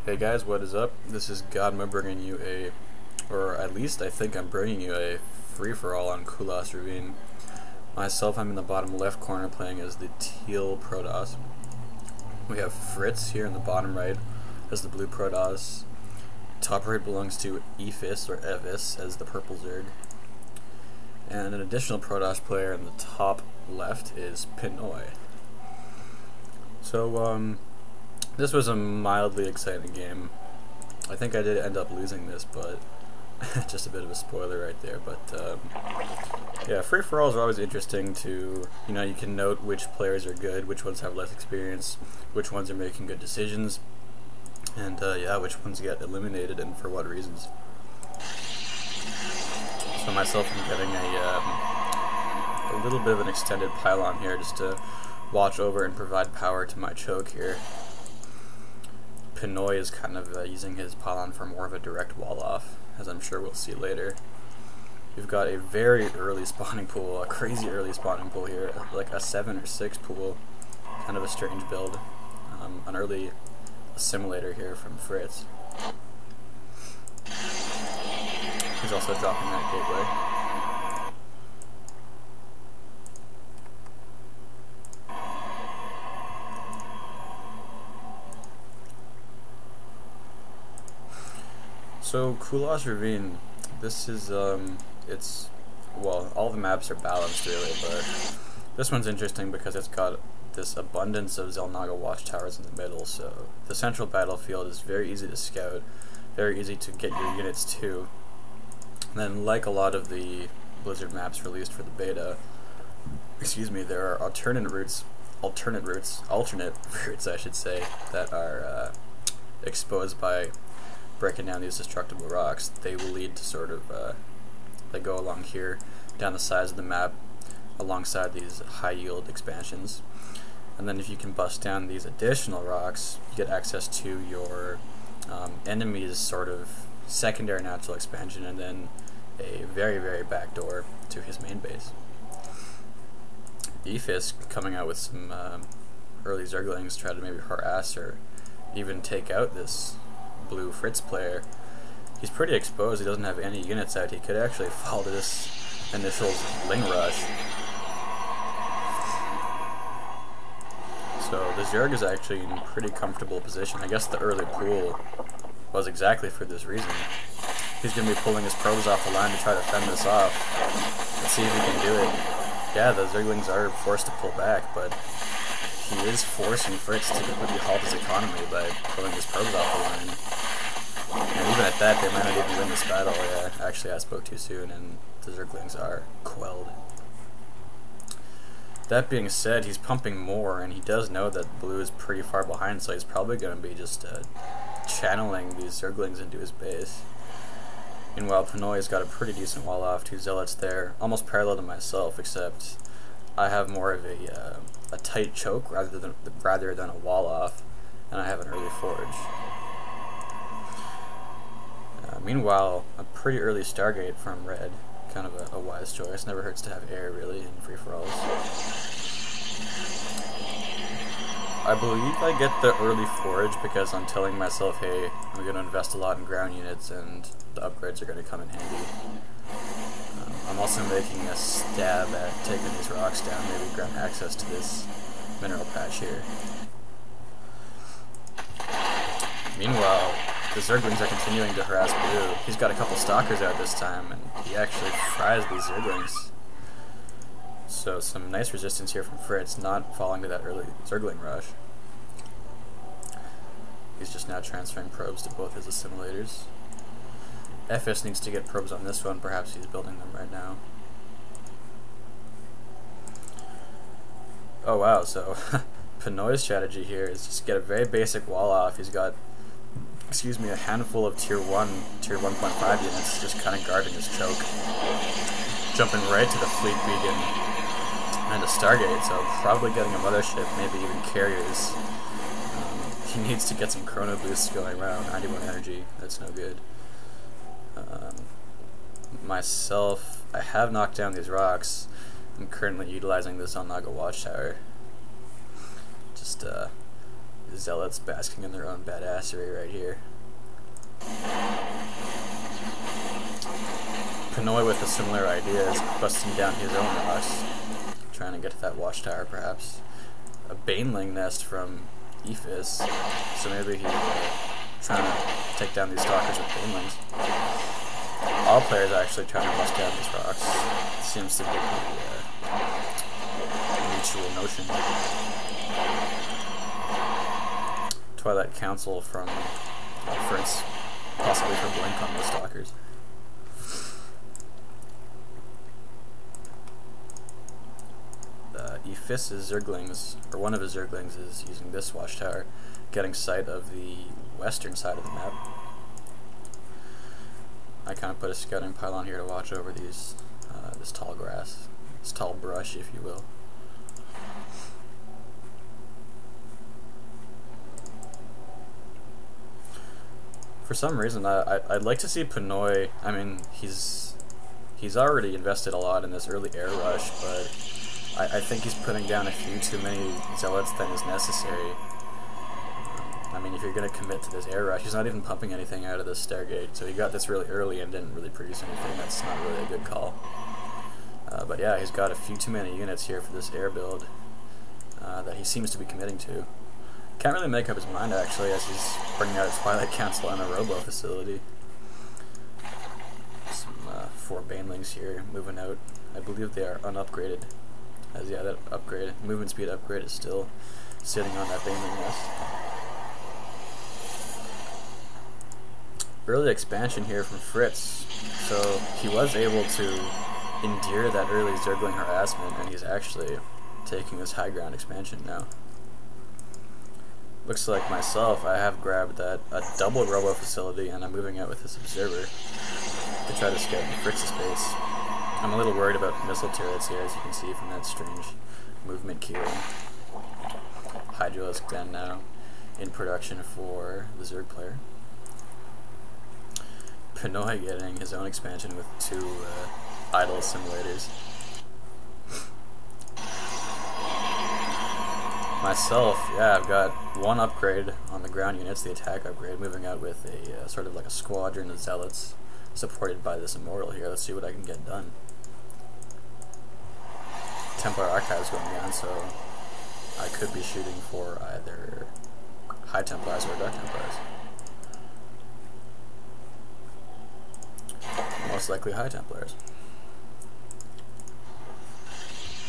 Hey guys, what is up? This is Godma bringing you or at least I think I'm bringing you a free-for-all on Kulas Ravine. Myself, I'm in the bottom left corner playing as the teal Protoss. We have Fritz here in the bottom right as the blue Protoss. Top right belongs to Ephis or Evis as the purple Zerg. And an additional Protoss player in the top left is Pinoy. So, this was a mildly exciting game. I think I did end up losing this, but just a bit of a spoiler right there. But yeah, free-for-alls are always interesting to, you can note which players are good, which ones have less experience, which ones are making good decisions, and yeah, which ones get eliminated and for what reasons. So myself, I'm getting a little bit of an extended pylon here just to watch over and provide power to my choke here. Pinoy is kind of using his pylon for more of a direct wall off, as I'm sure we'll see later. We've got a very early spawning pool, a crazy early spawning pool here, like a 7 or 6 pool, kind of a strange build. An early assimilator here from Fritz. He's also dropping that gateway. So Kulas Ravine, this is well, all the maps are balanced really, but this one's interesting because it's got this abundance of Xel'Naga watchtowers in the middle, so the central battlefield is very easy to scout, very easy to get your units to. And then, like a lot of the Blizzard maps released for the beta, there are alternate routes I should say, that are exposed by breaking down these destructible rocks. They will lead to sort of, they go along here, down the sides of the map, alongside these high yield expansions. And then if you can bust down these additional rocks, you get access to your enemy's sort of secondary natural expansion, and then a very, very back door to his main base. Ephis coming out with some early Zerglings, try to maybe harass or even take out this blue Fritz player. He's pretty exposed, he doesn't have any units out. He could actually fall to this initial Ling rush. So the Zerg is actually in a pretty comfortable position. I guess the early pool was exactly for this reason. He's going to be pulling his probes off the line to try to fend this off. Let's see if he can do it. Yeah, the Zerglings are forced to pull back, but he is forcing Fritz to completely halt his economy by pulling his probes off the line. And even at that, they might not even win this battle. Yeah, actually I spoke too soon, and the Zerglings are quelled. That being said, he's pumping more, and he does know that blue is pretty far behind, so he's probably going to be just channeling these Zerglings into his base. Meanwhile, Pinoy's got a pretty decent wall off, 2 Zealots there, almost parallel to myself, except I have more of a tight choke rather than a wall off, and I have an early forge. Meanwhile, a pretty early Stargate from Red, kind of a wise choice. Never hurts to have air really in free-for-alls. I believe I get the early forge because I'm telling myself, hey, I'm going to invest a lot in ground units and the upgrades are going to come in handy. I'm also making a stab at taking these rocks down, maybe grant access to this mineral patch here. Meanwhile, the Zerglings are continuing to harass blue. He's got a couple stalkers out this time, and he actually fries these Zerglings. So some nice resistance here from Fritz, not falling to that early Zergling rush. He's just now transferring probes to both his assimilators. FS needs to get probes on this one, perhaps he's building them right now. Oh wow, so Pinoy's strategy here is just get a very basic wall off. He's got, a handful of tier 1.5 units just kind of guarding his choke. Jumping right to the fleet beacon and a Stargate, so probably getting a mothership, maybe even carriers. He needs to get some chrono boosts going around, 91 energy, that's no good. Myself, I have knocked down these rocks. I'm currently utilizing this Xel'Naga watchtower. Just zealots basking in their own badassery right here. Pinoy with a similar idea is busting down his own rocks, trying to get to that watchtower perhaps. A baneling nest from Ephis, so maybe he's trying to take down these stalkers with banelings. All players are actually trying to bust down these rocks. It seems to be a mutual notion. Twilight Council from Fritz, possibly from Blink on the stalkers. Ephis' Zerglings, or one of his Zerglings, is using this watchtower, getting sight of the western side of the map. I kind of put a scouting pylon here to watch over these, this tall grass, this tall brush, if you will. For some reason, I'd like to see Pinoy. I mean, he's already invested a lot in this early air rush, but I think he's putting down a few too many zealots than is necessary. I mean, if you're going to commit to this air rush, he's not even pumping anything out of this Stargate, so he got this really early and didn't really produce anything. That's not really a good call. But yeah, he's got a few too many units here for this air build that he seems to be committing to. Can't really make up his mind, actually, as he's bringing out his Twilight Council and a Robo facility. Some 4 banelings here moving out. I believe they are unupgraded. As yeah, that upgrade, movement speed upgrade is still sitting on that baneling nest. Early expansion here from Fritz, so he was able to endure that early Zergling harassment, and he's actually taking this high ground expansion now. Looks like myself, I have grabbed a double Robo facility, and I'm moving out with this observer to try to scout in Fritz's base. I'm a little worried about missile turrets here, as you can see from that strange movement keying. Hydralisk Den now in production for the Zerg player. Pinoy getting his own expansion with 2 idle simulators. Myself, yeah, I've got 1 upgrade on the ground units, the attack upgrade, moving out with a sort of like a squadron of zealots supported by this immortal here. Let's see what I can get done. Templar Archives going down, so I could be shooting for either High Templars or Dark Templars. Most likely High Templars.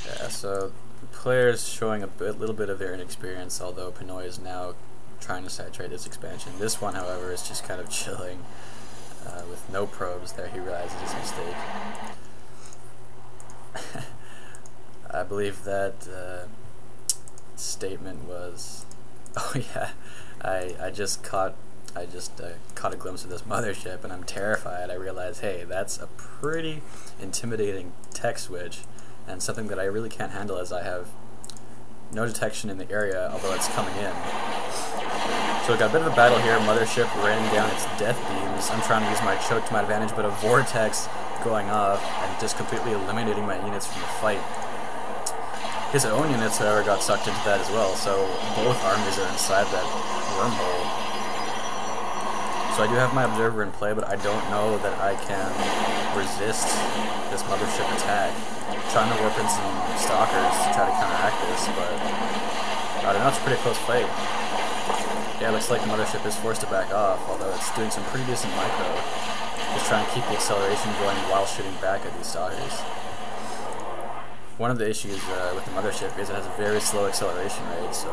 Yeah, so players showing a little bit of their inexperience, although Pinoy is now trying to saturate this expansion. This one, however, is just kind of chilling with no probes there. He realizes his mistake. I believe that statement was, oh yeah, I just caught a glimpse of this mothership and I'm terrified. I realize, hey, that's a pretty intimidating tech switch and something that I really can't handle, as I have no detection in the area, although it's coming in. So we've got a bit of a battle here. Mothership raining down its death beams. I'm trying to use my choke to my advantage, but a vortex going off and just completely eliminating my units from the fight. His own units, however, got sucked into that as well, so both armies are inside that wormhole. So I do have my observer in play, but I don't know that I can resist this mothership attack. I'm trying to warp in some stalkers to try to counteract this, but I don't know, it's a pretty close fight. Yeah, it looks like the mothership is forced to back off, although it's doing some pretty decent micro. Just trying to keep the acceleration going while shooting back at these stalkers. One of the issues with the mothership is it has a very slow acceleration rate, so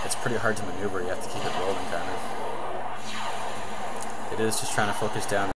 it's pretty hard to maneuver. You have to keep it rolling, kind of. It is just trying to focus down